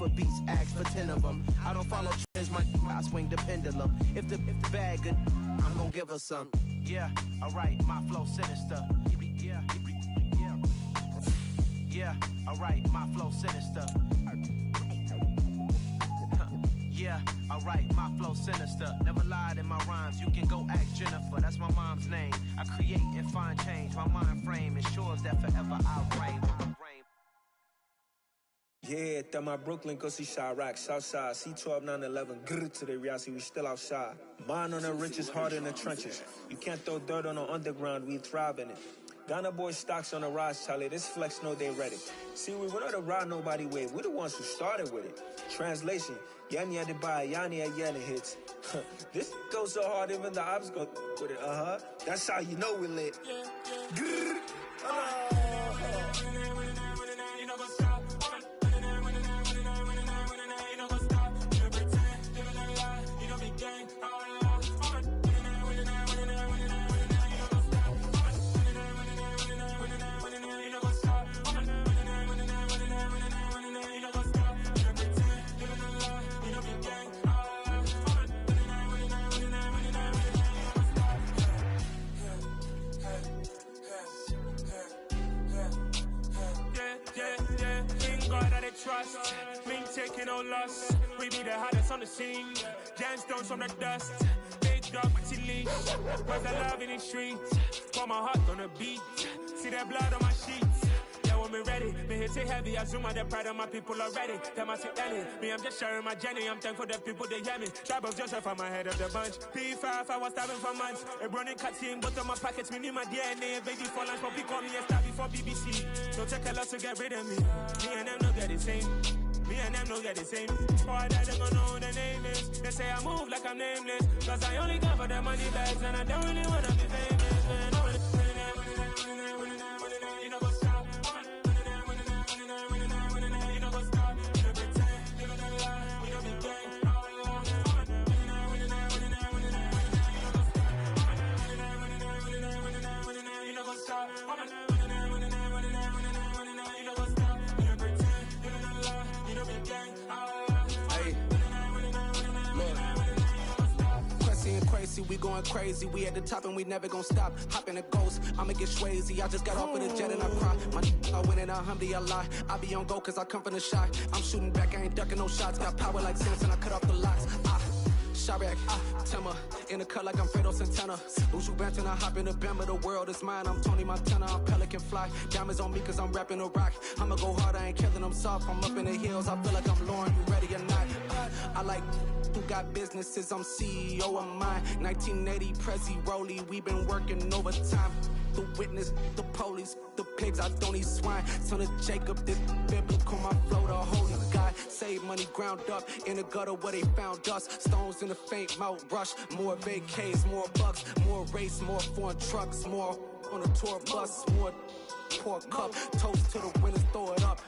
for beats, ask for 10 of them. I don't follow trends, I swing the pendulum. If the bag good, I'm gon' give her some. Yeah, alright, my flow sinister. Yeah, alright, my flow sinister. Yeah, alright, my flow sinister. Never lied in my rhymes, you can go ask Jennifer. That's my mom's name. I create and find change. My mind frame ensures that forever I'll reign. Yeah, that my Brooklyn, go see Chirac, Southside, C12, 911, grrr to the reality, we still outside. Mine on the richest, heart in the trenches. You can't throw dirt on the underground, we thrive in it. Ghana boy stocks on the rise, Charlie, this flex know they ready. See, we not the ride nobody with, we the ones who started with it. Translation, Yani had to buy, Yani had Yana hits. This goes so hard, even the ops go with it, That's how you know we lit. Grrr. Trust, me taking no loss. We be the hottest on the scene. Gemstones from the dust. Big dog, but she leash. Where's the love in the streets? Pour my heart on the beat. See that blood on my sheets. Yeah, when me ready, me hit it heavy. I zoom out the pride of my people already. Tell my sick Ellie, me I'm just sharing my journey. I'm thankful the people they hear me. Tribe of Joseph, I'm ahead of the bunch. P5, I was starving for months. A running cuts in, but on my pockets, me need my DNA. Baby for lunch, but call me a star before BBC. So take a lot to get rid of me. Me and them no get the same. Me and them no get the same. Boy, that they gonna know who the name is. They say I move like I'm nameless. Cause I only got for the money bags. And I don't really wanna be famous, man. You know what's up? You know what's up? You know pretend. You know the lie. We don't be gang. You know what's up? Crazy, we going crazy. We at the top and we never gonna stop. Hop in a ghost, I'ma get swayzy. I just got off with a jet and I cry. My I win and I humdy a lie. I be on go cause I come from the shot. I'm shooting back, I ain't ducking no shots. Got power like Samson, I cut off the locks. Chirac, Timmer, in the cut like I'm Fredo Santana. Lose you Banton, I hop in the Bama, the world is mine. I'm Tony Montana, I'm Pelican Fly. Diamonds on me cause I'm rapping a rock. I'ma go hard, I ain't killing them soft. I'm up in the hills, I feel like I'm Lauren, you ready or not? I like who got businesses, I'm CEO of mine. 1980 Prezi Rolly, we been working overtime. The witness, the police, the pigs, I don't eat swine. Son of Jacob, this biblical, my flow, the holy God. Save money ground up in the gutter where they found us. Stones in the faint mouth rush. More vacays, more bucks, more race, more foreign trucks, more on a tour bus, more pork cup. Toast to the winners, throw it up.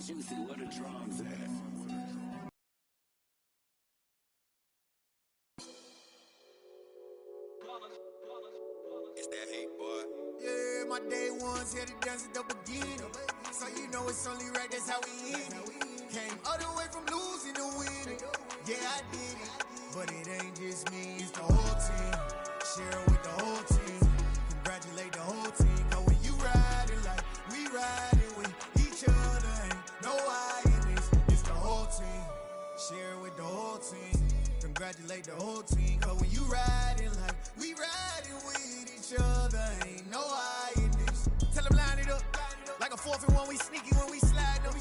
Juicy, where the drums at? It's that hate, boy. Yeah, my day ones here to dance at the beginning. So you know it's only right, that's how we end it. Came all the way from losing to winning. Yeah, I did it. But it ain't just me, it's the whole team. Share it with the whole team. Congratulate the whole team. Cause when you riding like we riding with each other, ain't no I in this. It's the whole team. Share it with the whole team. Congratulate the whole team. Cause when you riding like we riding with each other, ain't no I in this. Tell them line it up. Like a 4th and 1, we sneaky when we slide them.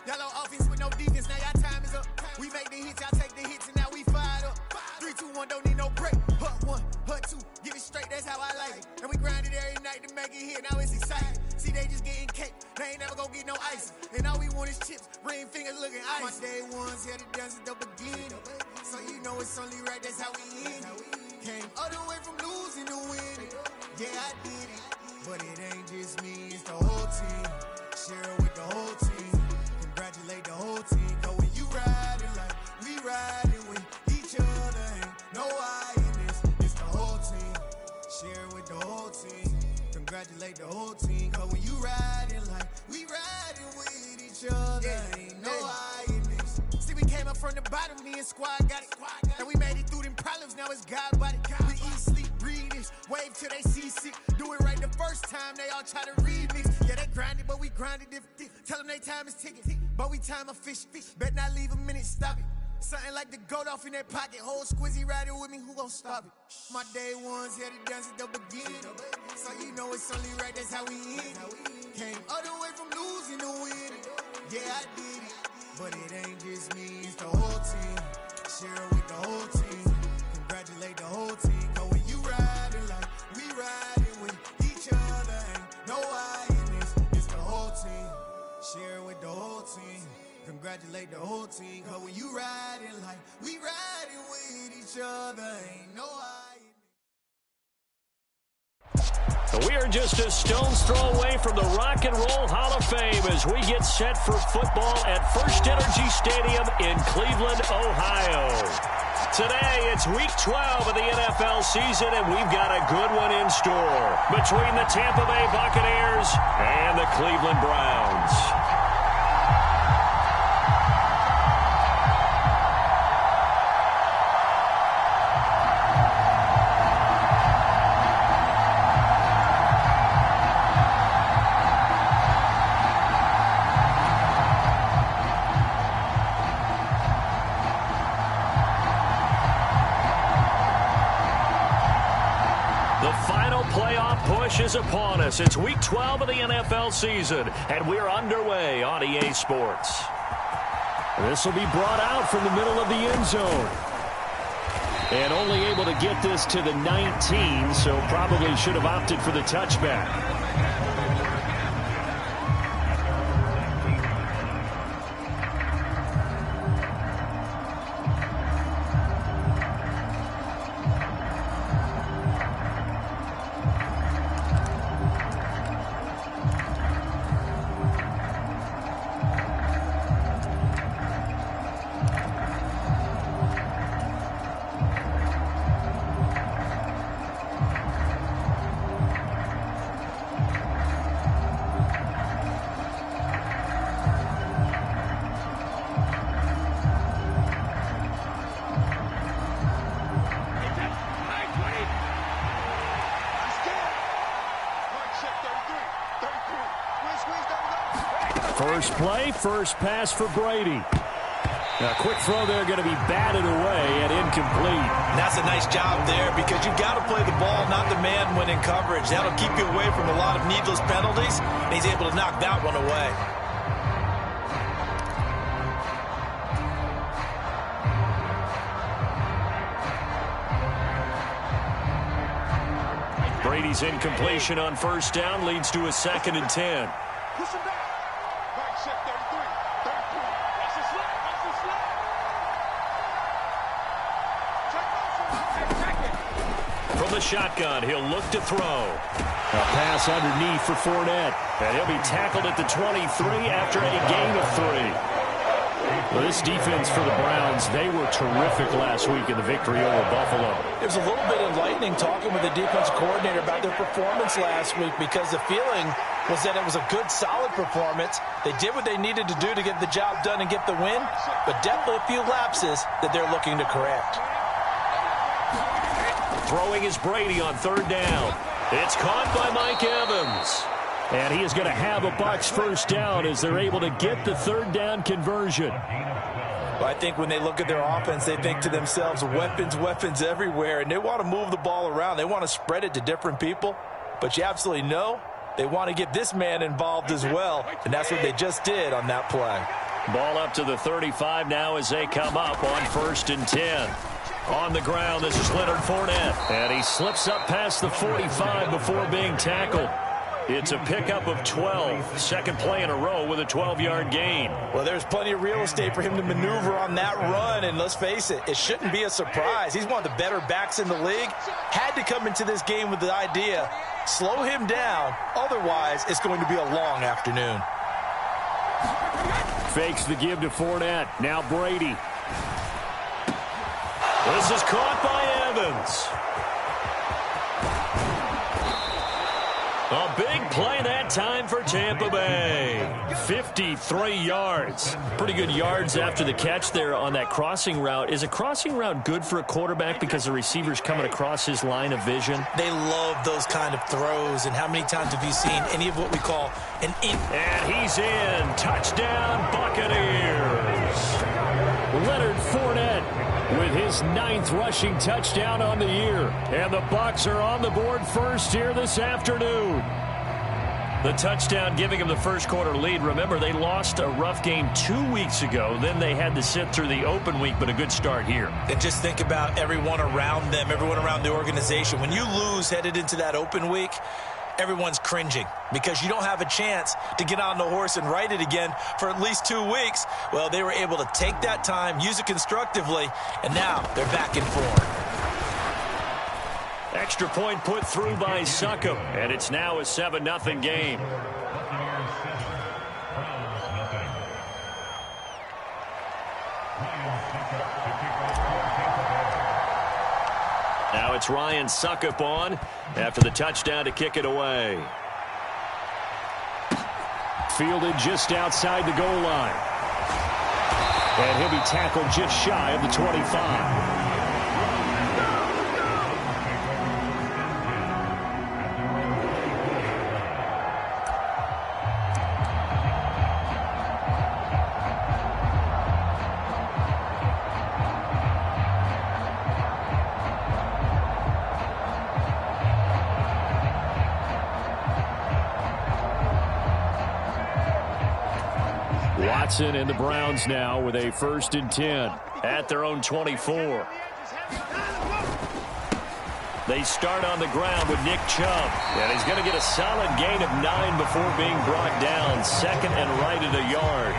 Y'all on offense with no defense, now y'all time is up. We make the hits, y'all take the hits, and now we fired up. 3, 2, 1, don't need no break. Hut 1, hut 2, get it straight, that's how I like it. And we grind it every night to make it hit, now it's exciting. See, they just getting cake, they ain't never gonna get no ice. And all we want is chips, ring fingers looking ice. My day ones here to dance at the beginning. So you know it's only right, that's how we end it. Came all the way from losing to winning. Yeah, I did it. But it ain't just me, it's the whole team. Share it with the whole team. Congratulate the whole team. Cause when you riding like we riding with each other, ain't no I in this. It's the whole team. Share it with the whole team. Congratulate the whole team, cause when you riding like we riding with each other, ain't no hiding this. See, we came up from the bottom, me and squad got it. And we made it through them problems, now it's God body. We eat, sleep, breathe this, wave till they see sick. Do it right the first time, they all try to remix. Yeah, they grinded, but we grinded different. Tell them they time is ticking, but we time a fish. Bet not leave a minute, stop it. Something like the goat off in that pocket. Whole squizzy riding with me, who gon' stop it? My day ones had to dance at the beginning. So you know it's only right, that's how we end. Came all the way from losing to winning. Yeah, I did it. But it ain't just me, it's the whole team. Share it with the whole team. Congratulate the whole team. Cause when you riding like we riding with each other, ain't no hiding this. It's the whole team. Share it with the whole team. Congratulate the whole team, cause when you riding like we riding with each other, ain't no hiding. We are just a stone's throw away from the Rock and Roll Hall of Fame as we get set for football at First Energy Stadium in Cleveland, Ohio. Today, it's Week 12 of the NFL season, and we've got a good one in store between the Tampa Bay Buccaneers and the Cleveland Browns. Is upon us. It's Week 12 of the NFL season, and we're underway on EA Sports. This will be brought out from the middle of the end zone. And only able to get this to the 19, so probably should have opted for the touchback. First play, first pass for Brady. A quick throw there going to be batted away and incomplete. And that's a nice job there because you've got to play the ball, not the man when in coverage. That'll keep you away from a lot of needless penalties, and he's able to knock that one away. Brady's incompletion on first down leads to a 2nd and 10. From the shotgun, he'll look to throw. A pass underneath for Fournette. And he'll be tackled at the 23 after a gain of 3. Well, this defense for the Browns, they were terrific last week in the victory over Buffalo. There's a little bit enlightening talking with the defensive coordinator about their performance last week because the feeling was that it was a good, solid performance. They did what they needed to do to get the job done and get the win, but definitely a few lapses that they're looking to correct. Throwing is Brady on 3rd down. It's caught by Mike Evans. And he is going to have a Bucs first down as they're able to get the 3rd down conversion. Well, I think when they look at their offense, they think to themselves, weapons, weapons everywhere, and they want to move the ball around. They want to spread it to different people, but you absolutely know they want to get this man involved as well, and that's what they just did on that play. Ball up to the 35 now as they come up on 1st and 10. On the ground, this is Leonard Fournette, and he slips up past the 45 before being tackled. It's a pickup of 12, second play in a row with a 12-yard gain. Well, there's plenty of real estate for him to maneuver on that run, and let's face it, it shouldn't be a surprise. He's one of the better backs in the league. Had to come into this game with the idea, slow him down, otherwise it's going to be a long afternoon. Fakes the give to Fournette, now Brady. This is caught by Evans. A big play that time for Tampa Bay. 53 yards. Pretty good yards after the catch there on that crossing route. Is a crossing route good for a quarterback because the receiver's coming across his line of vision? They love those kind of throws. And how many times have you seen any of what we call an in? And he's in. Touchdown, Buccaneers. Leonard Fournette with his 9th rushing touchdown on the year. And the Bucs are on the board first here this afternoon. The touchdown giving them the first quarter lead. Remember, they lost a rough game 2 weeks ago. Then they had to sit through the open week, but a good start here. And just think about everyone around them, everyone around the organization. When you lose headed into that open week, everyone's cringing because you don't have a chance to get on the horse and ride it again for at least 2 weeks. Well, they were able to take that time, use it constructively, and now they're back in form. Extra point put through by Succop, and it's now a 7-0 game. Now it's Ryan Succop on after the touchdown to kick it away. Fielded just outside the goal line. And he'll be tackled just shy of the 25. Watson and the Browns now with a 1st and 10 at their own 24. They start on the ground with Nick Chubb, and he's going to get a solid gain of 9 before being brought down. 2nd and right at a yard.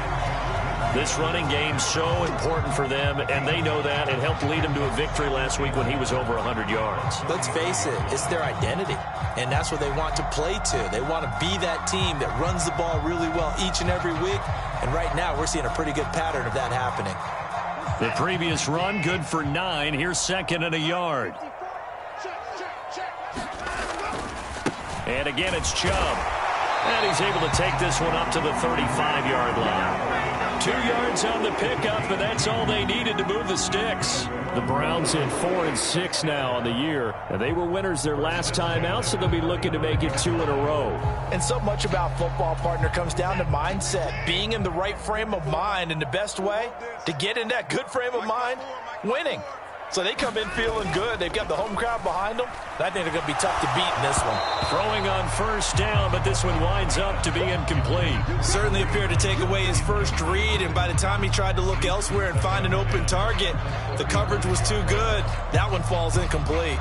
This running game so important for them, and they know that. It helped lead them to a victory last week when he was over 100 yards. Let's face it, it's their identity, and that's what they want to play to. They want to be that team that runs the ball really well each and every week, and right now we're seeing a pretty good pattern of that happening. The previous run, good for 9. Here's 2nd and a yard. And again, it's Chubb. And he's able to take this one up to the 35-yard line. 2 yards on the pickup, and that's all they needed to move the sticks. The Browns at 4-6 now on the year, and they were winners their last time out, so they'll be looking to make it 2 in a row. And so much about football, partner, comes down to mindset, being in the right frame of mind, and the best way to get in that good frame of mind, winning. So they come in feeling good. They've got the home crowd behind them. I think they're going to be tough to beat in this one. Throwing on 1st down, but this one winds up to be incomplete. Certainly appeared to take away his first read, and by the time he tried to look elsewhere and find an open target, the coverage was too good. That one falls incomplete.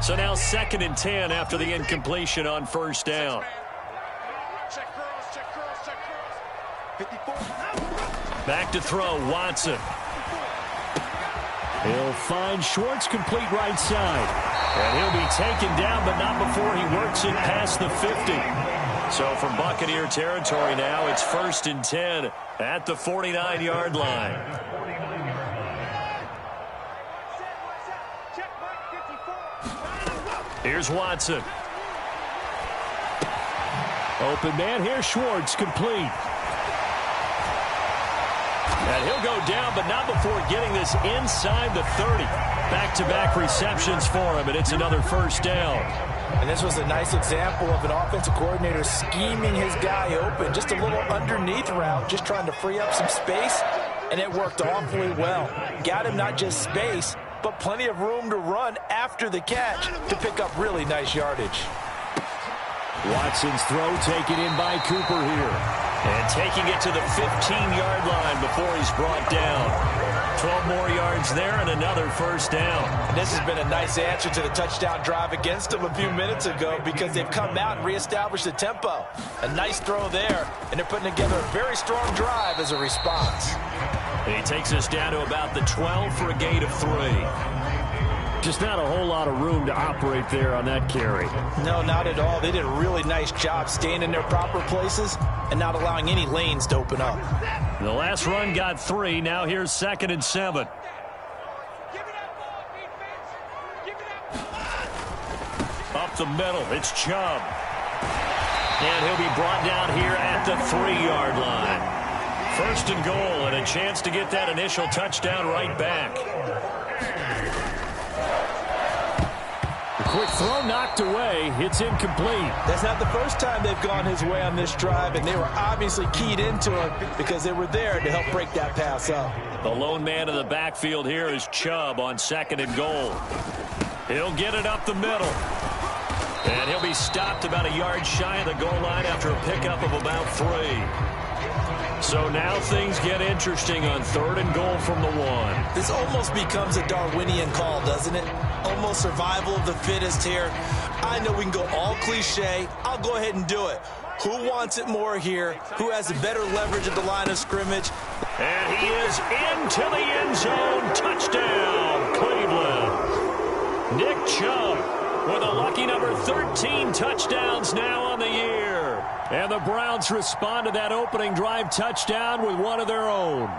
So now 2nd and 10 after the incompletion on 1st down. Back to throw, Watson. He'll find Schwartz complete right side. And he'll be taken down, but not before he works it past the 50. So from Buccaneer territory now, it's 1st and 10 at the 49-yard line. Here's Watson. Open man here, Schwartz complete. And he'll go down, but not before getting this inside the 30. Back-to-back receptions for him, and it's another 1st down. And this was a nice example of an offensive coordinator scheming his guy open. Just a little underneath route, just trying to free up some space, and it worked awfully well. Got him not just space, but plenty of room to run after the catch to pick up really nice yardage. Watson's throw taken in by Cooper here. And taking it to the 15-yard line before he's brought down. 12 more yards there and another 1st down. And this has been a nice answer to the touchdown drive against them a few minutes ago because they've come out and reestablished the tempo. A nice throw there, and they're putting together a very strong drive as a response. And he takes us down to about the 12 for a gain of 3. Just not a whole lot of room to operate there on that carry. No, not at all. They did a really nice job staying in their proper places and not allowing any lanes to open up. The last run got 3. Now here's 2nd and 7. Up the middle. It's Chubb. And he'll be brought down here at the 3-yard line. First and goal, and a chance to get that initial touchdown right back. The quick throw knocked away. It's incomplete. That's not the first time they've gone his way on this drive, and they were obviously keyed into it because they were there to help break that pass up. The lone man in the backfield here is Chubb on 2nd and goal. He'll get it up the middle. And he'll be stopped about a yard shy of the goal line after a pickup of about 3. So now things get interesting on 3rd and goal from the 1. This almost becomes a Darwinian call, doesn't it? Almost survival of the fittest here. I know we can go all cliche. I'll go ahead and do it. Who wants it more here? Who has the better leverage at the line of scrimmage? And he is into the end zone. Touchdown, Cleveland. Nick Chubb with a lucky number 13 touchdowns now on the year. And the Browns respond to that opening drive touchdown with one of their own.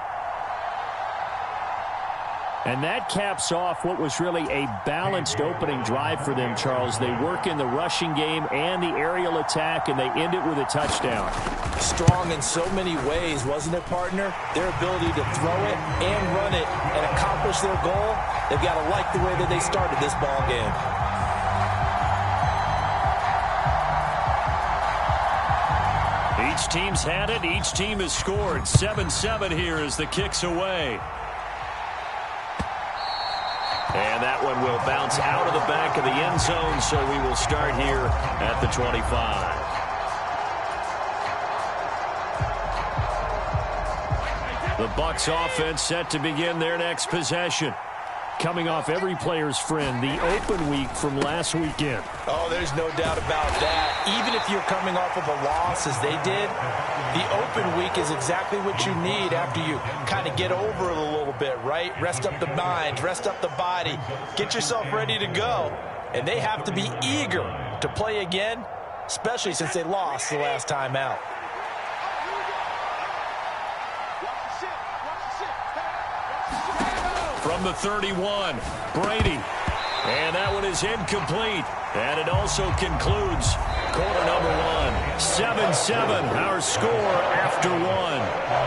And that caps off what was really a balanced opening drive for them, Charles. They work in the rushing game and the aerial attack, and they end it with a touchdown. Strong in so many ways, wasn't it, partner? Their ability to throw it and run it and accomplish their goal, they've got to like the way that they started this ball game. Each team's had it. Each team has scored. 7-7 here as the kick's away. And that one will bounce out of the back of the end zone, so we will start here at the 25. The Bucs offense set to begin their next possession. Coming off every player's friend, the open week from last weekend. Oh, there's no doubt about that. Even if you're coming off of a loss as they did, the open week is exactly what you need after you kind of get over it a little bit, right? Rest up the mind, rest up the body, get yourself ready to go. And they have to be eager to play again, especially since they lost the last time out. From the 31, Brady. And that one is incomplete. And it also concludes quarter number 1. 7-7, our score after 1.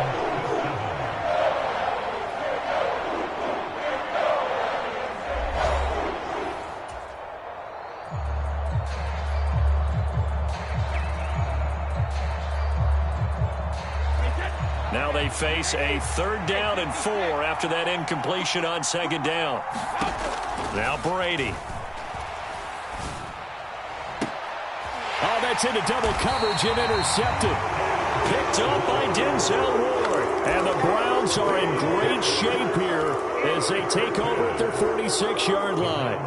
Now they face a 3rd down and 4 after that incompletion on 2nd down. Now Brady. Oh, that's into double coverage and intercepted. Picked up by Denzel Ward. And the Browns are in great shape here as they take over at their 46-yard line.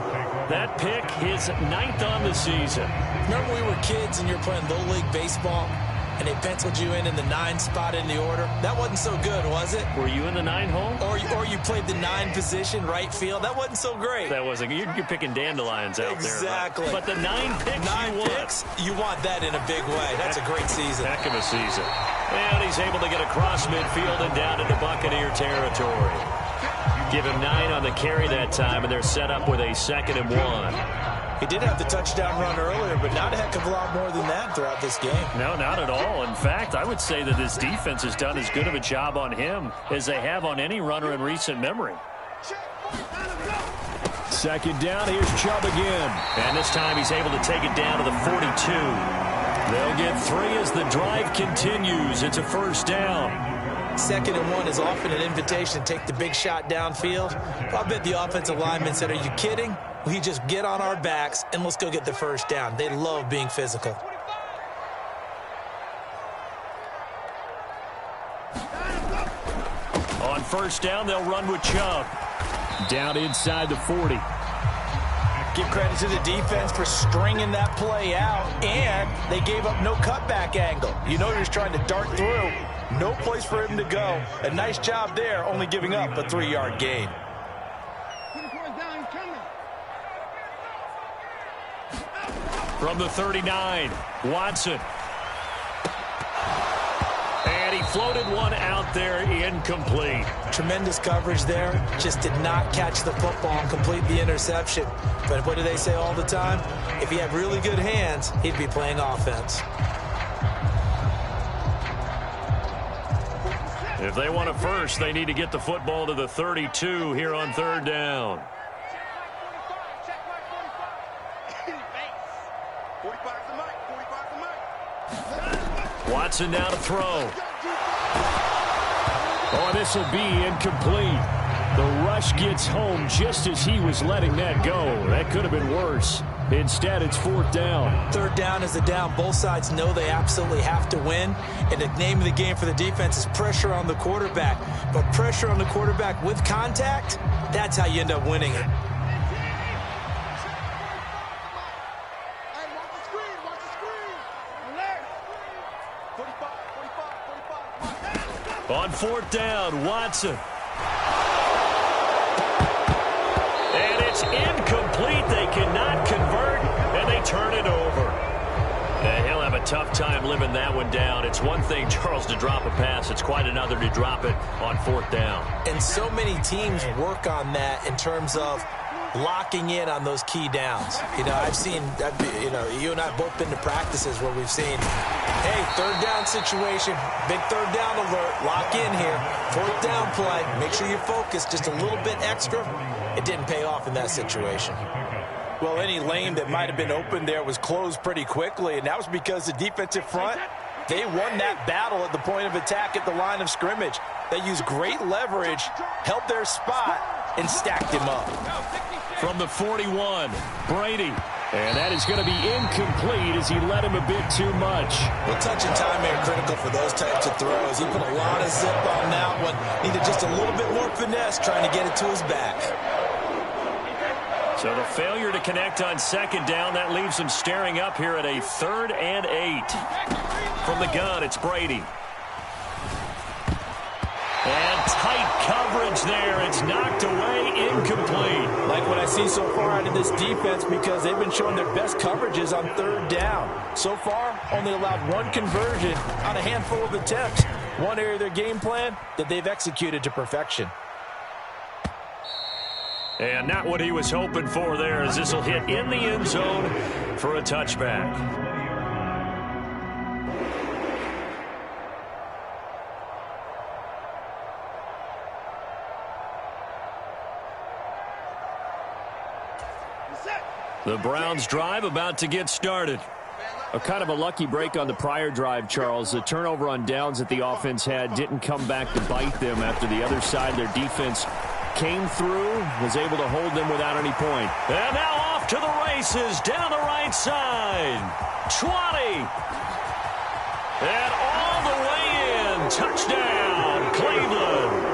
That pick is 9th on the season. Remember we were kids and you were playing Little League Baseball? And they penciled you in the 9 spot in the order. That wasn't so good, was it? Were you in the 9 hole? Or you played the 9 position, right field. That wasn't so great. That wasn't. You're picking dandelions out exactly. there. But the 9 picks 9 picks, you want that in a big way. That's a great season. Heck of a season. And he's able to get across midfield and down into Buccaneer territory. Give him 9 on the carry that time, and they're set up with a 2nd and 1. He did have the touchdown run earlier, but not a heck of a lot more than that throughout this game. No, not at all. In fact, I would say that this defense has done as good of a job on him as they have on any runner in recent memory. 2nd down, here's Chubb again. And this time he's able to take it down to the 42. They'll get 3 as the drive continues. It's a 1st down. 2nd and 1 is often an invitation to take the big shot downfield. I bet the offensive lineman said, are you kidding? We just get on our backs and let's go get the 1st down. They love being physical. On 1st down, they'll run with Chubb. Down inside the 40. Give credit to the defense for stringing that play out, and they gave up no cutback angle. You know, he was trying to dart through. No place for him to go. A nice job there, only giving up a 3-yard gain. From the 39, Watson. And he floated one out there, incomplete. Tremendous coverage there. Just did not catch the football and complete the interception. But what do they say all the time? If he had really good hands, he'd be playing offense. If they want a first, they need to get the football to the 32 here on third down. Watson now to throw. Oh, this will be incomplete. The rush gets home just as he was letting that go. That could have been worse. Instead, it's fourth down. Third down is a down. Both sides know they absolutely have to win. And the name of the game for the defense is pressure on the quarterback. But pressure on the quarterback with contact, that's how you end up winning it. On fourth down, Watson. And it's incomplete. They cannot convert, and they turn it over. And he'll have a tough time living that one down. It's one thing, Charles, to drop a pass. It's quite another to drop it on fourth down. And so many teams work on that in terms of locking in on those key downs. You know, I've seen, you and I have both been to practices where we've seen, hey, third down situation, big third down alert, lock in here, fourth down play, make sure you focus just a little bit extra. It didn't pay off in that situation. Well, any lane that might have been open there was closed pretty quickly, and that was because the defensive front, they won that battle at the point of attack at the line of scrimmage. They used great leverage, held their spot, and stacked him up. From the 41, Brady. And that is going to be incomplete as he led him a bit too much. Well, touch and time are critical for those types of throws. He put a lot of zip on that one. Needed just a little bit more finesse trying to get it to his back. So the failure to connect on second down, that leaves him staring up here at a 3rd and 8. From the gun, it's Brady. And tight coverage there. It's knocked away, incomplete. Like what I see so far out of this defense, because they've been showing their best coverages on third down. So far, only allowed one conversion on a handful of attempts. One area of their game plan that they've executed to perfection. And not what he was hoping for there, as this will hit in the end zone for a touchback. The Browns drive about to get started. A kind of a lucky break on the prior drive, Charles. The turnover on downs that the offense had didn't come back to bite them after the other side. Their defense came through, was able to hold them without any point. And now off to the races, down the right side. 20. And all the way in. Touchdown, Cleveland.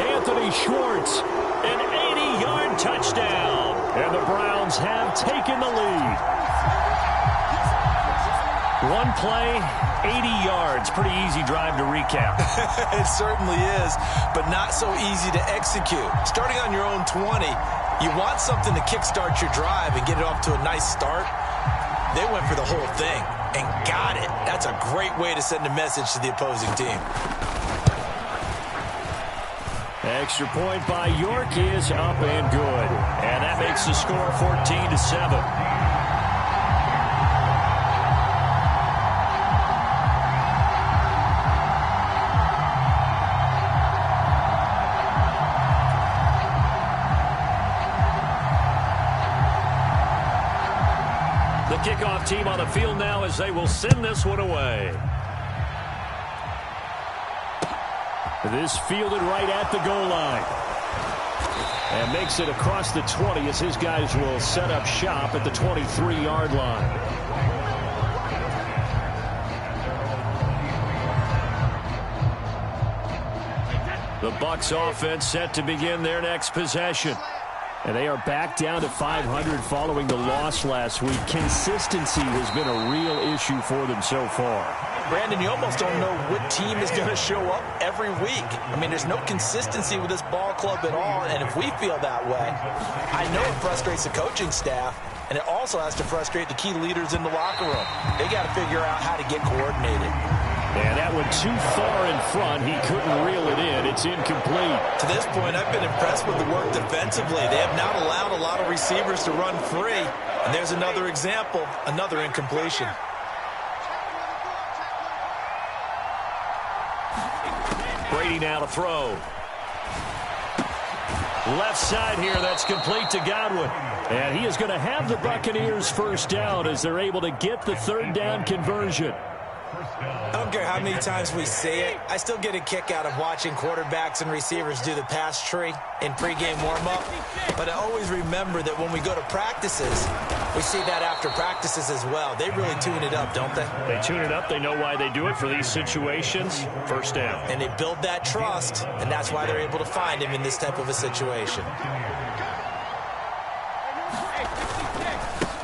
Anthony Schwartz, an 80-yard touchdown. And the Browns have taken the lead. One play, 80 yards. Pretty easy drive to recap. It certainly is, but not so easy to execute. Starting on your own 20, you want something to kickstart your drive and get it off to a nice start. They went for the whole thing and got it. That's a great way to send a message to the opposing team. Extra point by York is up and good. And that makes the score 14-7. The kickoff team on the field now as they will send this one away. This fielded right at the goal line. And makes it across the 20 as his guys will set up shop at the 23-yard line. The Bucs offense set to begin their next possession. And they are back down to 500 following the loss last week. Consistency has been a real issue for them so far. Brandon, you almost don't know what team is going to show up every week. I mean, there's no consistency with this ball club at all, and if we feel that way, I know it frustrates the coaching staff, and it also has to frustrate the key leaders in the locker room. They got to figure out how to get coordinated. And that one too far in front. He couldn't reel it in. It's incomplete. To this point, I've been impressed with the work defensively. They have not allowed a lot of receivers to run free. And there's another example, another incompletion. Brady now to throw. Left side here, that's complete to Godwin. And he is going to have the Buccaneers first down as they're able to get the third down conversion. I don't care how many times we see it. I still get a kick out of watching quarterbacks and receivers do the pass tree in pregame warm-up. But I always remember that when we go to practices, we see that after practices as well. They really tune it up, don't they? They tune it up. They know why they do it for these situations. First down. And they build that trust, and that's why they're able to find him in this type of a situation.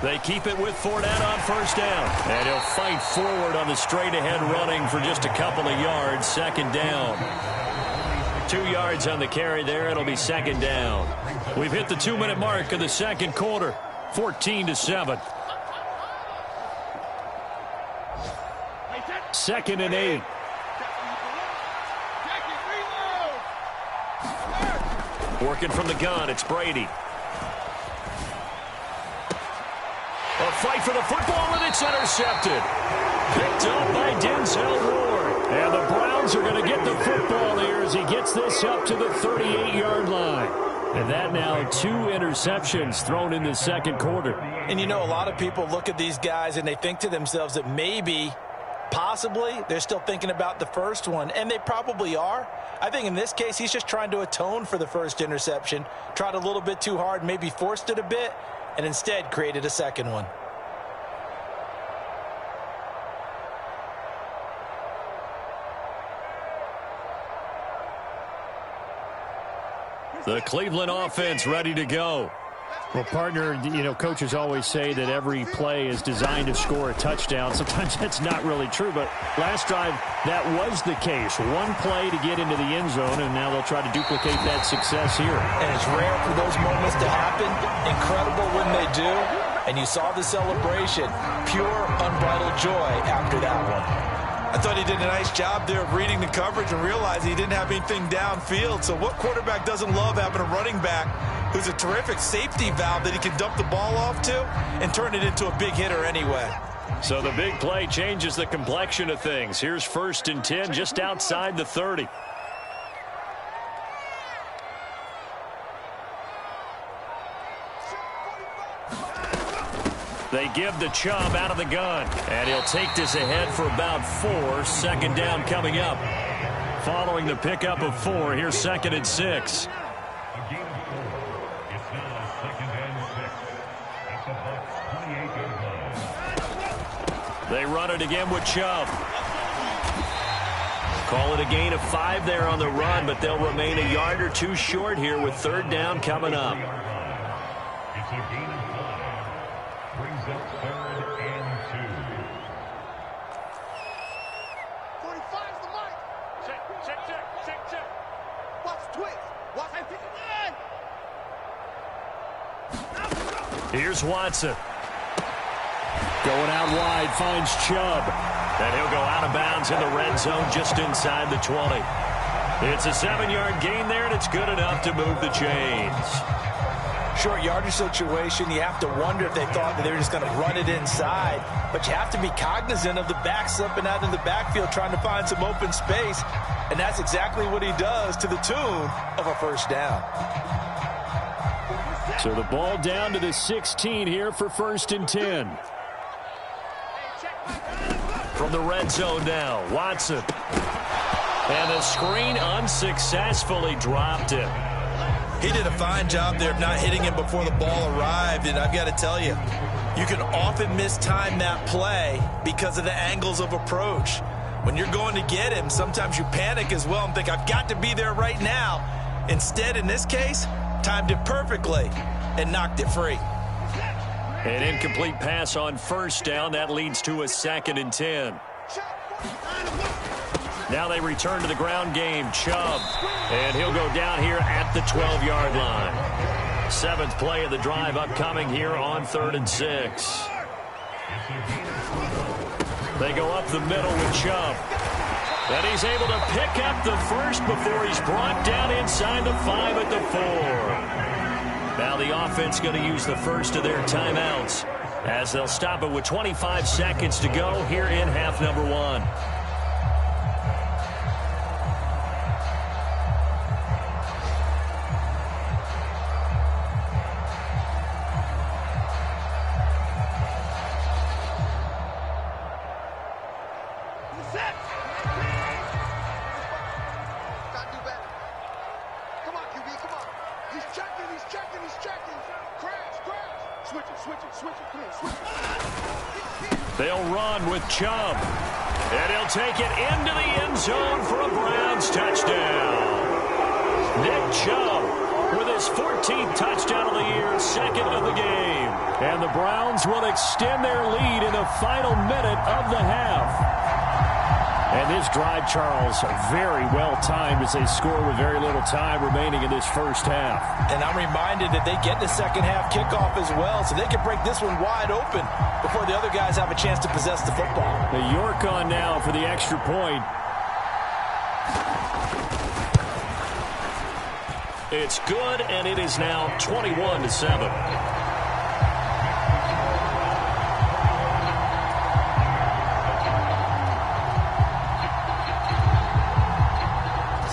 They keep it with Fournette on first down. And he'll fight forward on the straight-ahead running for just a couple of yards. Second down. 2 yards on the carry there. It'll be second down. We've hit the 2-minute mark of the second quarter. 14-7. 2nd and 8. Working from the gun, it's Brady. A fight for the football, and it's intercepted. Picked up by Denzel Ward. And the Browns are going to get the football here as he gets this up to the 38-yard line. And that now 2 interceptions thrown in the second quarter. And you know, a lot of people look at these guys and they think to themselves that maybe, possibly, they're still thinking about the first one. And they probably are. I think in this case, he's just trying to atone for the first interception. Tried a little bit too hard, maybe forced it a bit, and instead created a second one. The Cleveland offense ready to go. Well, partner, you know, coaches always say that every play is designed to score a touchdown. Sometimes that's not really true, but last drive, that was the case. One play to get into the end zone, and now they'll try to duplicate that success here. And it's rare for those moments to happen. Incredible when they do. And you saw the celebration. Pure, unbridled joy after that one. I thought he did a nice job there of reading the coverage and realizing he didn't have anything downfield. So what quarterback doesn't love having a running back who's a terrific safety valve that he can dump the ball off to and turn it into a big hitter anyway? So the big play changes the complexion of things. Here's 1st and 10 just outside the 30. They give the Chubb out of the gun. And he'll take this ahead for about 4. Second down coming up. Following the pickup of 4, here's 2nd and 6. They run it again with Chubb. Call it a gain of 5 there on the run, but they'll remain a yard or 2 short here with 3rd down coming up. It's a gain of 5. Brings up 3rd and 2. 45's the mark. Check. Watch twist. Watch 59. Here's Watson. Going out wide, finds Chubb. And he'll go out of bounds in the red zone just inside the 20. It's a 7-yard gain there, and it's good enough to move the chains. Short yardage situation, you have to wonder if they thought that they were just going to run it inside. But you have to be cognizant of the back slipping out in the backfield trying to find some open space. And that's exactly what he does to the tune of a first down. So the ball down to the 16 here for 1st and 10. From the red zone now, Watson. And the screen unsuccessfully dropped him. He did a fine job there of not hitting him before the ball arrived. And I've got to tell you, you can often mistime that play because of the angles of approach. When you're going to get him, sometimes you panic as well and think, I've got to be there right now. Instead, in this case, timed it perfectly and knocked it free. An incomplete pass on first down. That leads to a 2nd and 10. Now they return to the ground game. Chubb. And he'll go down here at the 12-yard line. 7th play of the drive upcoming here on 3rd and 6. They go up the middle with Chubb. And he's able to pick up the first before he's brought down inside the 5 at the 4. Now the offense going to use the first of their timeouts as they'll stop it with 25 seconds to go here in half number 1. They'll run with Chubb. And he'll take it into the end zone for a Browns touchdown. Nick Chubb with his 14th touchdown of the year, second of the game. And the Browns will extend their lead in the final minute of the half. And this drive, Charles, very well timed as they score with very little time remaining in this first half. And I'm reminded that they get the second half kickoff as well, so they can break this one wide open before the other guys have a chance to possess the football. The York on now for the extra point. It's good, and it is now 21-7.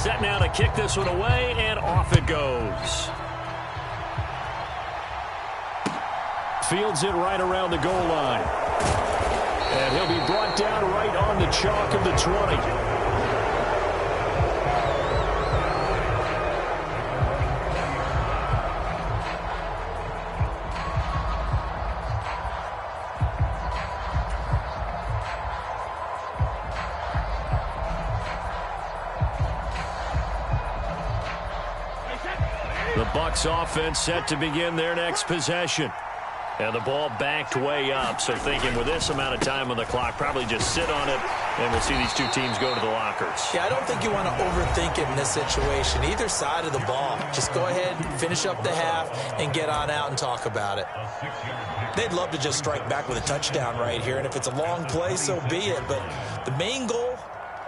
Set now to kick this one away, and off it goes. Fields it right around the goal line. And he'll be brought down right on the chalk of the 20. The Bucs offense set to begin their next possession. And the ball backed way up, so thinking with this amount of time on the clock, probably just sit on it, and we'll see these two teams go to the lockers. Yeah, I don't think you want to overthink it in this situation. Either side of the ball. Just go ahead, finish up the half, and get on out and talk about it. They'd love to just strike back with a touchdown right here, and if it's a long play, so be it. But the main goal,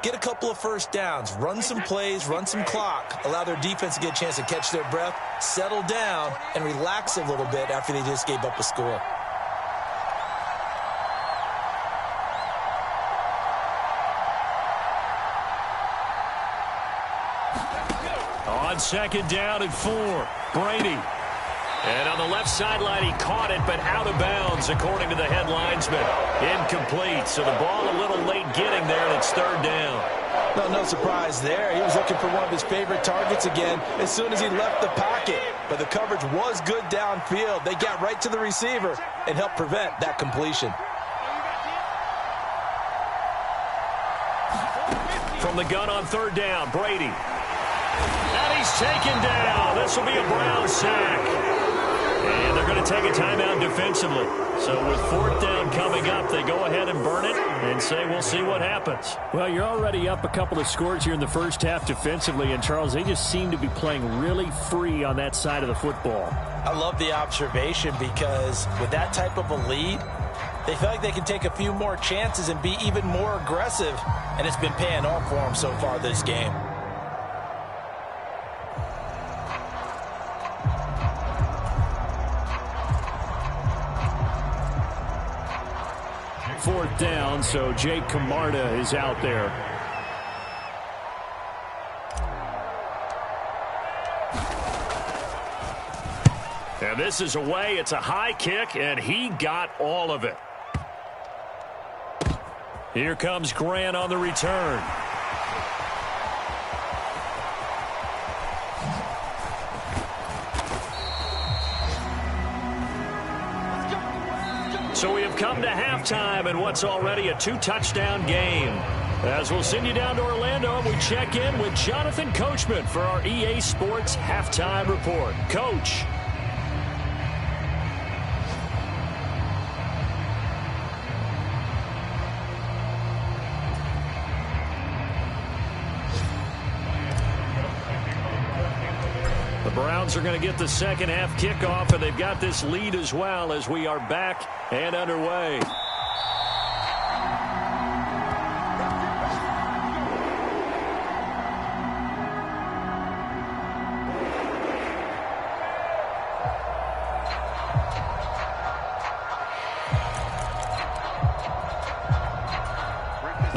get a couple of first downs, run some plays, run some clock, allow their defense to get a chance to catch their breath, settle down, and relax a little bit after they just gave up a score. On second down and 4, Brady. And on the left sideline, he caught it, but out of bounds, according to the head linesman. Incomplete, so the ball a little late getting there, and it's third down. No surprise there. He was looking for one of his favorite targets again as soon as he left the pocket. But the coverage was good downfield. They got right to the receiver and helped prevent that completion. From the gun on third down, Brady. And he's taken down. This will be a Brown sack. And they're going to take a timeout defensively. So with fourth down coming up, they go ahead and burn it and say we'll see what happens. Well, you're already up a couple of scores here in the first half defensively, and Charles, they just seem to be playing really free on that side of the football. I love the observation because with that type of a lead, they feel like they can take a few more chances and be even more aggressive, and it's been paying off for them so far this game. Fourth down, so Jake Camarda is out there. And this is away. It's a high kick, and he got all of it. Here comes Grant on the return. So we have come to halftime in what's already a 2-touchdown game. As we'll send you down to Orlando, we check in with Jonathan Coachman for our EA Sports Halftime Report. Coach. The Browns are going to get the second half kickoff, and they've got this lead as well as we are back and underway.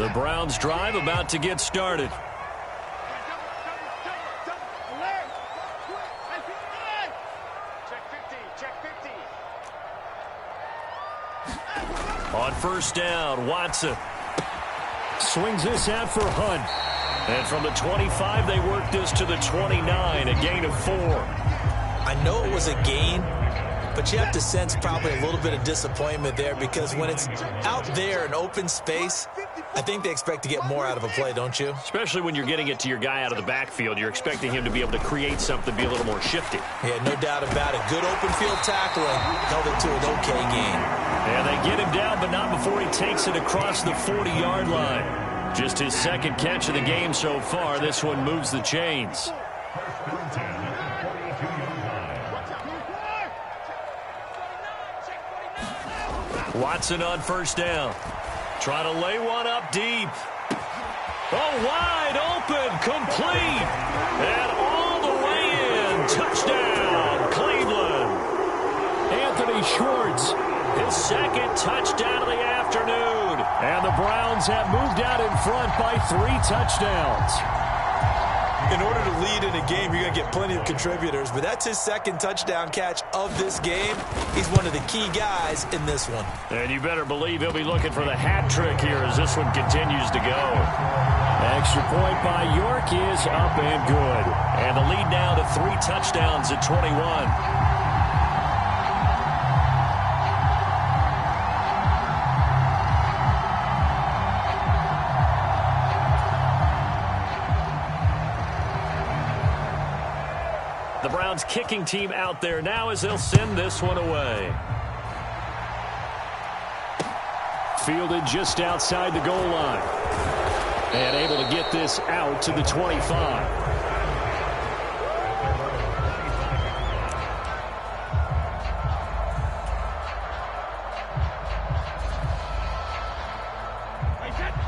The Browns drive about to get started. On first down, Watson swings this out for Hunt. And from the 25, they work this to the 29, a gain of 4. I know it was a gain, but you have to sense probably a little bit of disappointment there, because when it's out there in open space, I think they expect to get more out of a play, don't you? Especially when you're getting it to your guy out of the backfield. You're expecting him to be able to create something, be a little more shifty. Yeah, no doubt about it. Good open field tackling. Held it to an okay gain. And they get him down, but not before he takes it across the 40-yard line. Just his second catch of the game so far. This one moves the chains. Watson on first down. Try to lay one up deep. Oh, wide open, complete. And all the way in. Touchdown, Cleveland. Anthony Schwartz. His second touchdown of the afternoon. And the Browns have moved out in front by 3 touchdowns. In order to lead in a game, you're going to get plenty of contributors, but that's his second touchdown catch of this game. He's one of the key guys in this one. And you better believe he'll be looking for the hat trick here as this one continues to go. Extra point by York is up and good. And the lead now to 3 touchdowns at 21. The Browns kicking team out there now as they'll send this one away. Fielded just outside the goal line. And able to get this out to the 25.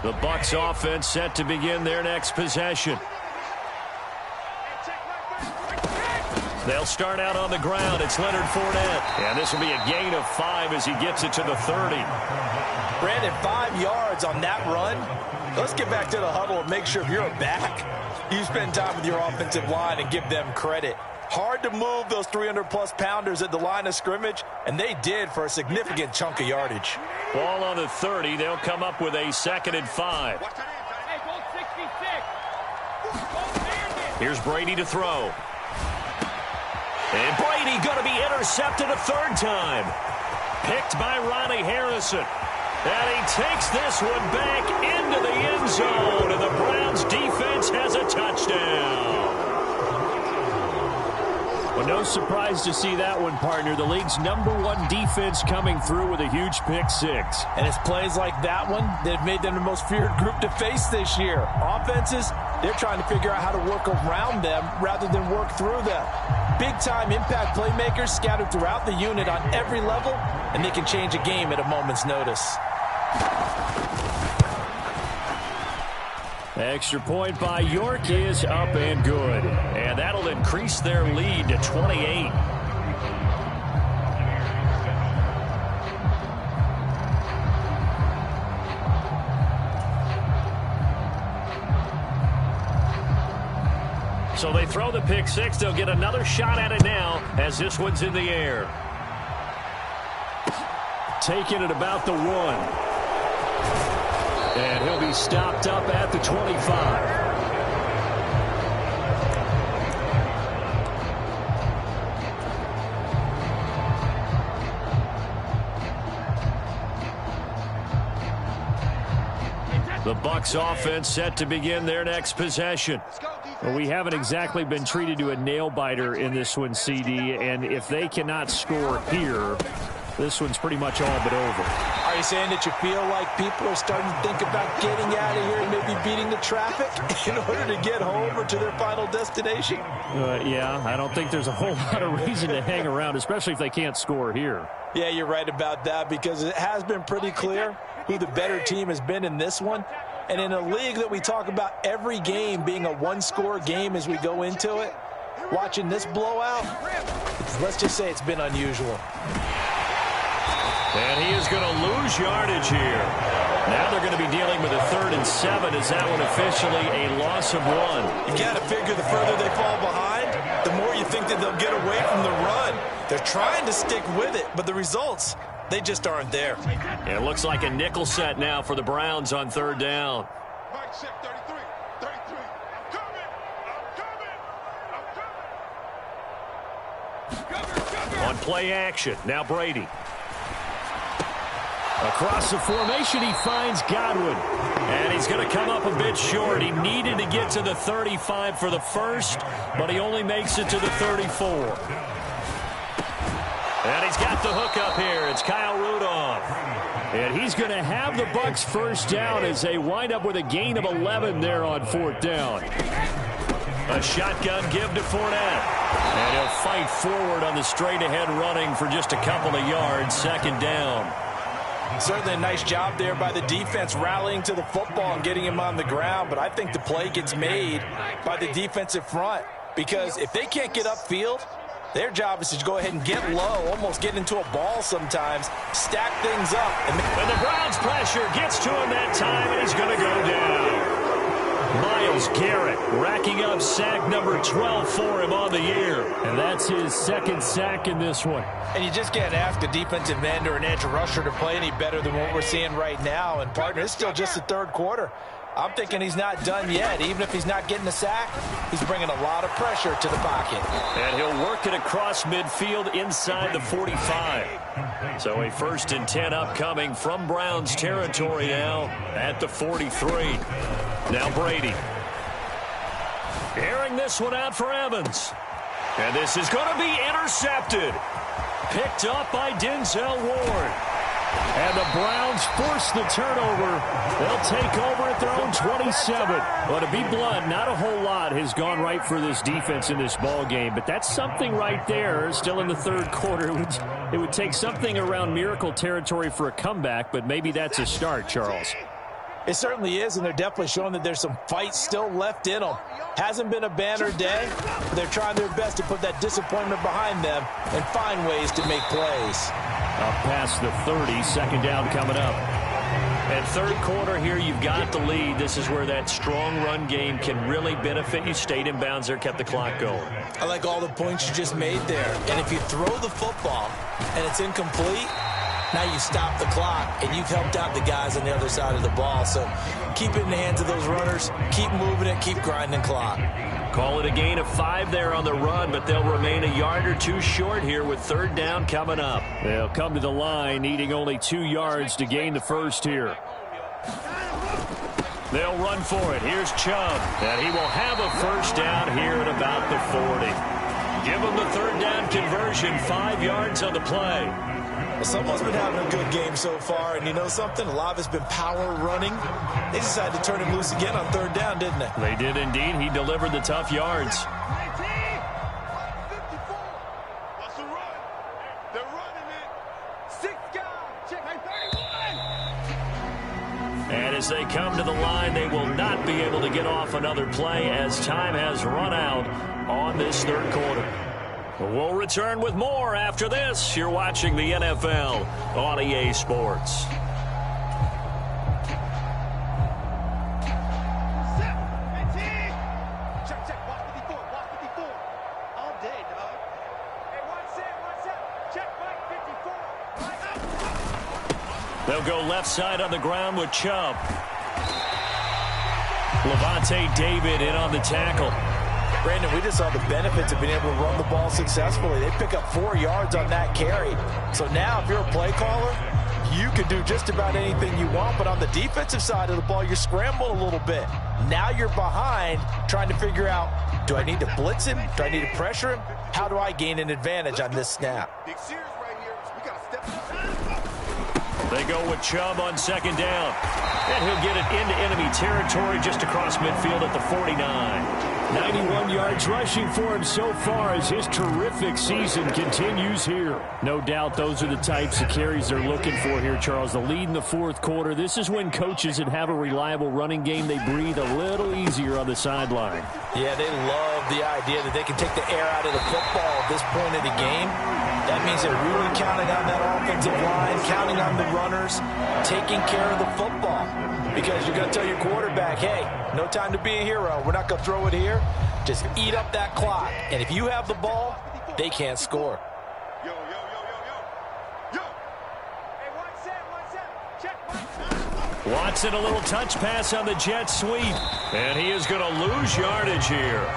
The Bucs offense set to begin their next possession. They'll start out on the ground. It's Leonard Fournette. And this will be a gain of 5 as he gets it to the 30. Brandon, 5 yards on that run. Let's get back to the huddle and make sure if you're a back, you spend time with your offensive line and give them credit. Hard to move those 300-plus pounders at the line of scrimmage, and they did for a significant chunk of yardage. Ball on the 30. They'll come up with a 2nd and 5. Here's Brady to throw. And Brady going to be intercepted a 3rd time. Picked by Ronnie Harrison. And he takes this one back into the end zone. And the Browns defense has a touchdown. Well, no surprise to see that one, partner. The league's #1 defense coming through with a huge pick-6. And it's plays like that one that have made them the most feared group to face this year. Offenses, they're trying to figure out how to work around them rather than work through them. Big-time impact playmakers scattered throughout the unit on every level, and they can change a game at a moment's notice. Extra point by York is up and good. And that'll increase their lead to 28. So they throw the pick-6. They'll get another shot at it now as this one's in the air. Taking it about the 1. And he'll be stopped up at the 25. The Bucs offense set to begin their next possession. Well, we haven't exactly been treated to a nail-biter in this one, CD, and if they cannot score here, this one's pretty much all but over. Are you saying that you feel like people are starting to think about getting out of here and maybe beating the traffic in order to get home or to their final destination? Yeah, I don't think there's a whole lot of reason to hang around, especially if they can't score here. Yeah, you're right about that, because it has been pretty clear who the better team has been in this one. And in a league that we talk about every game being a one-score game as we go into it, watching this blowout, let's just say it's been unusual. And he is going to lose yardage here. Now they're going to be dealing with a 3rd and 7. Is that one officially a loss of 1? You got to figure the further they fall behind, the more you think that they'll get away from the run. They're trying to stick with it, but the results, they just aren't there. It looks like a nickel set now for the Browns on 3rd down. Mike check 33. 33. I'm coming. On play action, now Brady. Across the formation, he finds Godwin. And he's going to come up a bit short. He needed to get to the 35 for the first, but he only makes it to the 34. And he's got the hook up here. It's Kyle Rudolph. And he's going to have the Bucs first down as they wind up with a gain of 11 there on 4th down. A shotgun give to Fournette. And he'll fight forward on the straight-ahead running for just a couple of yards. 2nd down. Certainly a nice job there by the defense rallying to the football and getting him on the ground, but I think the play gets made by the defensive front because if they can't get upfield, their job is to go ahead and get low, almost get into a ball sometimes, stack things up. And the Browns pressure gets to him that time, and he's going to go down. Myles Garrett racking up sack number 12 for him on the year. And that's his 2nd sack in this one. And you just can't ask a defensive end or an edge rusher to play any better than what we're seeing right now. And, partner, it's still just the 3rd quarter. I'm thinking he's not done yet. Even if he's not getting a sack, he's bringing a lot of pressure to the pocket. And he'll work it across midfield inside the 45. So a 1st and 10 upcoming from Browns territory now at the 43. Now Brady. Airing this one out for Evans. And this is going to be intercepted. Picked up by Denzel Ward. And the Browns force the turnover. They'll take over at their own 27. Well, to be blunt, not a whole lot has gone right for this defense in this ball game, but that's something right there. Still in the 3rd quarter. It would take something around miracle territory for a comeback, but maybe that's a start, Charles. It certainly is, and they're definitely showing that there's some fight still left in them. Hasn't been a banner day, but they're trying their best to put that disappointment behind them and find ways to make plays. Up past the 30, 2nd down coming up. And 3rd quarter here, you've got the lead. This is where that strong run game can really benefit you. Stayed in bounds there, kept the clock going. I like all the points you just made there. And if you throw the football and it's incomplete, now you stop the clock, and you've helped out the guys on the other side of the ball. So keep it in the hands of those runners. Keep moving it. Keep grinding clock. Call it a gain of 5 there on the run, but they'll remain a yard or 2 short here with 3rd down coming up. They'll come to the line, needing only 2 yards to gain the first here. They'll run for it. Here's Chubb, and he will have a first down here at about the 40. Give him the 3rd down conversion, 5 yards on the play. Well, someone's been having a good game so far, and you know something? A lot of it's been power running. They decided to turn him loose again on 3rd down, didn't they? They did indeed. He delivered the tough yards. What's the run? They're running it. 6 guys. Check 31. And as they come to the line, they will not be able to get off another play as time has run out on this 3rd quarter. We'll return with more after this. You're watching the NFL on EA Sports. Check. Watch 54. All day, dog. Hey, one set. Check Mike 54. They'll go left side on the ground with Chubb. Levante David in on the tackle. Brandon, we just saw the benefits of being able to run the ball successfully. They pick up 4 yards on that carry. So now if you're a play caller, you can do just about anything you want. But on the defensive side of the ball, you're scrambling a little bit. Now you're behind trying to figure out, do I need to blitz him? Do I need to pressure him? How do I gain an advantage on this snap? Big series right here. We got to step up. They go with Chubb on 2nd down. And he'll get it into enemy territory just across midfield at the 49. 91 yards rushing for him so far as his terrific season continues here. No doubt those are the types of carries they're looking for here, Charles. The lead in the fourth quarter. This is when coaches that have a reliable running game, they breathe a little easier on the sideline. Yeah, they love the idea that they can take the air out of the football at this point of the game. That means they're really counting on that offensive line, counting on the runners, taking care of the football. Because you're going to tell your quarterback, hey, no time to be a hero. We're not going to throw it here. Just eat up that clock. And if you have the ball, they can't score. Watson, a little touch pass on the jet sweep. And he is going to lose yardage here.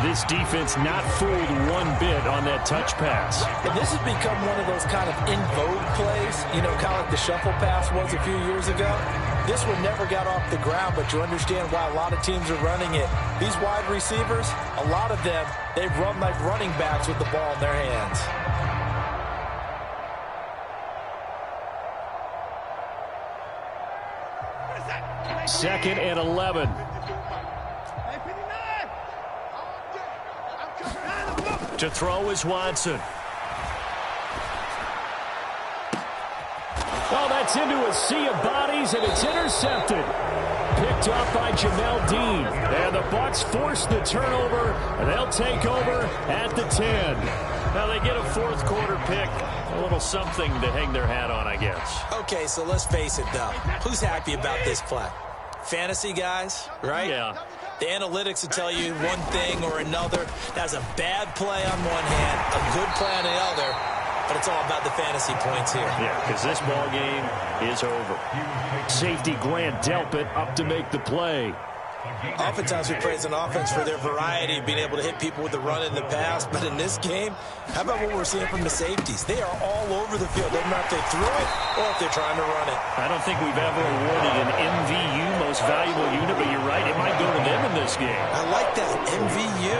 This defense not fooled one bit on that touch pass. And this has become one of those kind of in vogue plays, you know, kind of like the shuffle pass was a few years ago. This one never got off the ground, but you understand why a lot of teams are running it. These wide receivers, a lot of them, they run like running backs with the ball in their hands. Second and 11. To throw is Watson. Oh, that's into a sea of bodies, and it's intercepted. Picked off by Jamel Dean. And the Bucs force the turnover, and they'll take over at the 10. Now they get a fourth quarter pick. A little something to hang their hat on, I guess. Okay, so let's face it, though. Who's happy about this play? Fantasy guys, right? Yeah. The analytics will tell you one thing or another. That's a bad play on one hand, a good play on the other, but it's all about the fantasy points here. Yeah, because this ball game is over. Safety Grant Delpit up to make the play. Oftentimes we praise an offense for their variety of being able to hit people with the run in the pass, but in this game, how about what we're seeing from the safeties? They are all over the field. Doesn't matter if they throw it or if they're trying to run it. I don't think we've ever awarded an MVU, most valuable unit, but you're right, it might go to them in this game. I like that, MVU.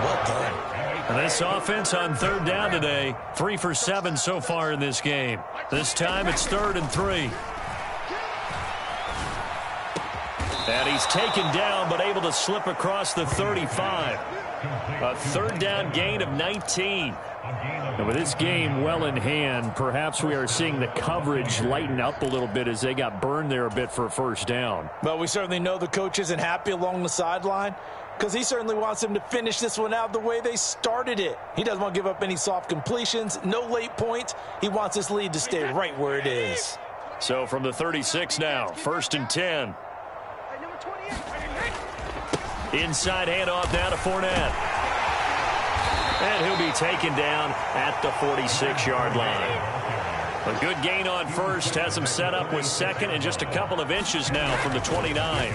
Well done. And this offense on third down today, 3 for 7 so far in this game. This time it's 3rd and 3. And he's taken down, but able to slip across the 35. A third down gain of 19. And with this game well in hand, perhaps we are seeing the coverage lighten up a little bit as they got burned there a bit for a first down. Well, we certainly know the coach isn't happy along the sideline because he certainly wants them to finish this one out the way they started it. He doesn't want to give up any soft completions, no late points. He wants this lead to stay right where it is. So from the 36 now, 1st and 10. Inside handoff now to Fournette. And he'll be taken down at the 46-yard line. A good gain on first has him set up with second and just a couple of inches now from the 29.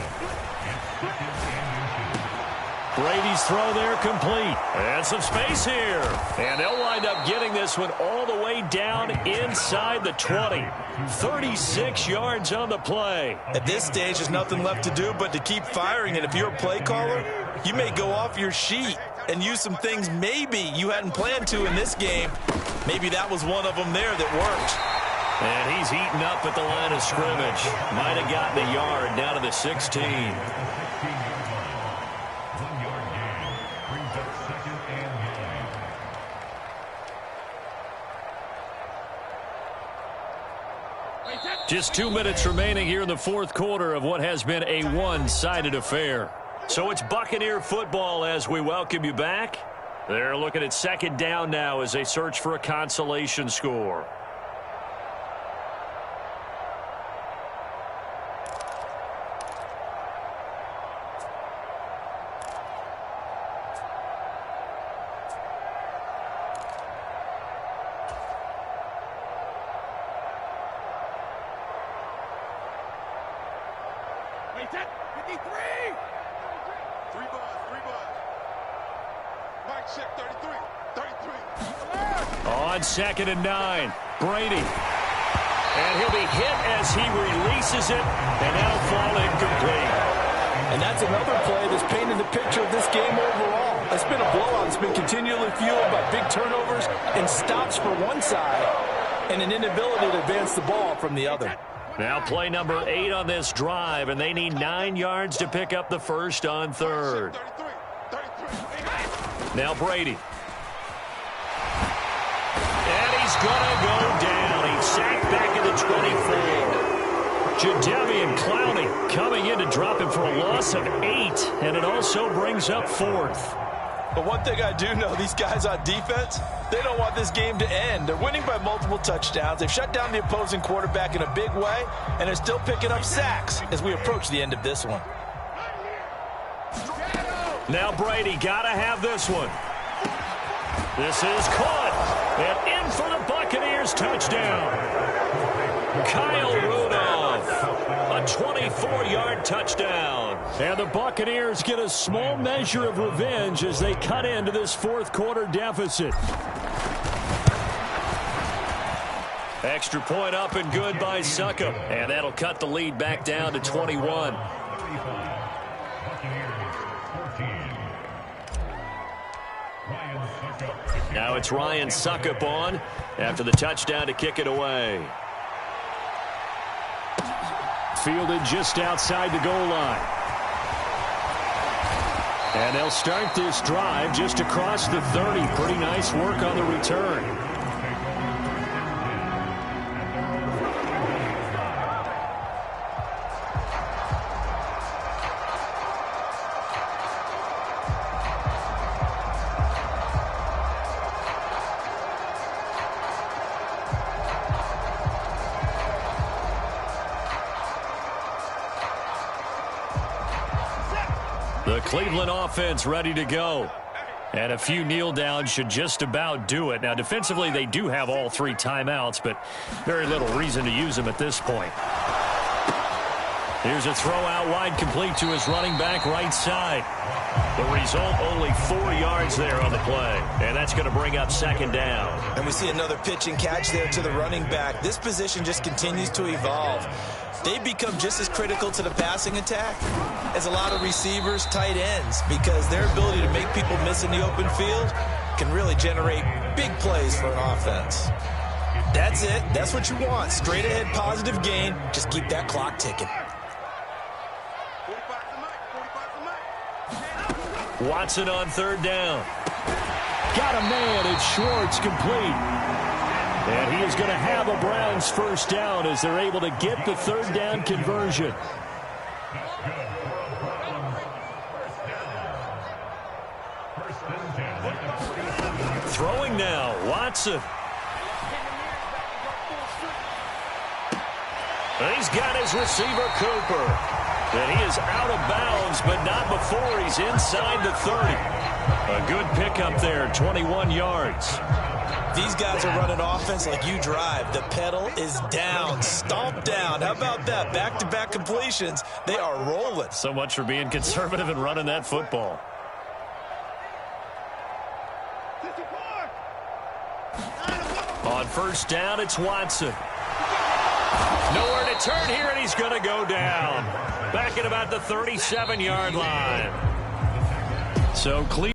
Brady's throw there complete. And some space here. And they'll wind up getting this one all the way down inside the 20. 36 yards on the play. At this stage, there's nothing left to do but to keep firing. And if you're a play caller, you may go off your sheet and use some things maybe you hadn't planned to in this game. Maybe that was one of them there that worked. And he's heating up at the line of scrimmage. Might have gotten a yard down to the 16. Just 2 minutes remaining here in the fourth quarter of what has been a one-sided affair. So it's Buccaneer football as we welcome you back. They're looking at second down now as they search for a consolation score. On 2nd and 9, Brady. And he'll be hit as he releases it, and that'll fall incomplete. And that's another play that's painted the picture of this game overall. It's been a blowout. It's been continually fueled by big turnovers and stops for one side and an inability to advance the ball from the other. Now play number 8 on this drive, and they need 9 yards to pick up the first on third. Now Brady. And he's going to go down. He's sacked back at the 24. Jadeveon Clowney coming in to drop him for a loss of 8. And it also brings up 4th. But one thing I do know, these guys on defense, they don't want this game to end. They're winning by multiple touchdowns. They've shut down the opposing quarterback in a big way, and they're still picking up sacks as we approach the end of this one. Now Brady got to have this one. This is caught. And in for the Buccaneers touchdown. Kyle Rudolph, a 24-yard touchdown. And the Buccaneers get a small measure of revenge as they cut into this fourth quarter deficit. Extra point up and good by Succop. And that'll cut the lead back down to 21. Now it's Ryan Succop on after the touchdown to kick it away. Fielded just outside the goal line. And they'll start this drive just across the 30. Pretty nice work on the return. The Cleveland offense ready to go. And a few kneel downs should just about do it. Now, defensively, they do have all 3 timeouts, but very little reason to use them at this point. Here's a throw out wide, complete to his running back right side. The result, only 4 yards there on the play. And that's going to bring up second down. And we see another pitch and catch there to the running back. This position just continues to evolve. They've become just as critical to the passing attack as a lot of receivers, tight ends, because their ability to make people miss in the open field can really generate big plays for an offense. That's it. That's what you want. Straight ahead, positive gain. Just keep that clock ticking. Watson on third down. Got a man. It's Schwartz, complete. And he is going to have a Browns first down as they're able to get the third down conversion. Throwing now, Watson. He's got his receiver, Cooper. And he is out of bounds, but not before he's inside the 30. A good pickup there, 21 yards. These guys are running offense like you drive. The pedal is down, stomped down. How about that? Back-to-back completions. They are rolling. So much for being conservative and running that football. On first down, it's Watson. Nowhere to turn here, and he's going to go down. Back at about the 37-yard line. So Cleveland.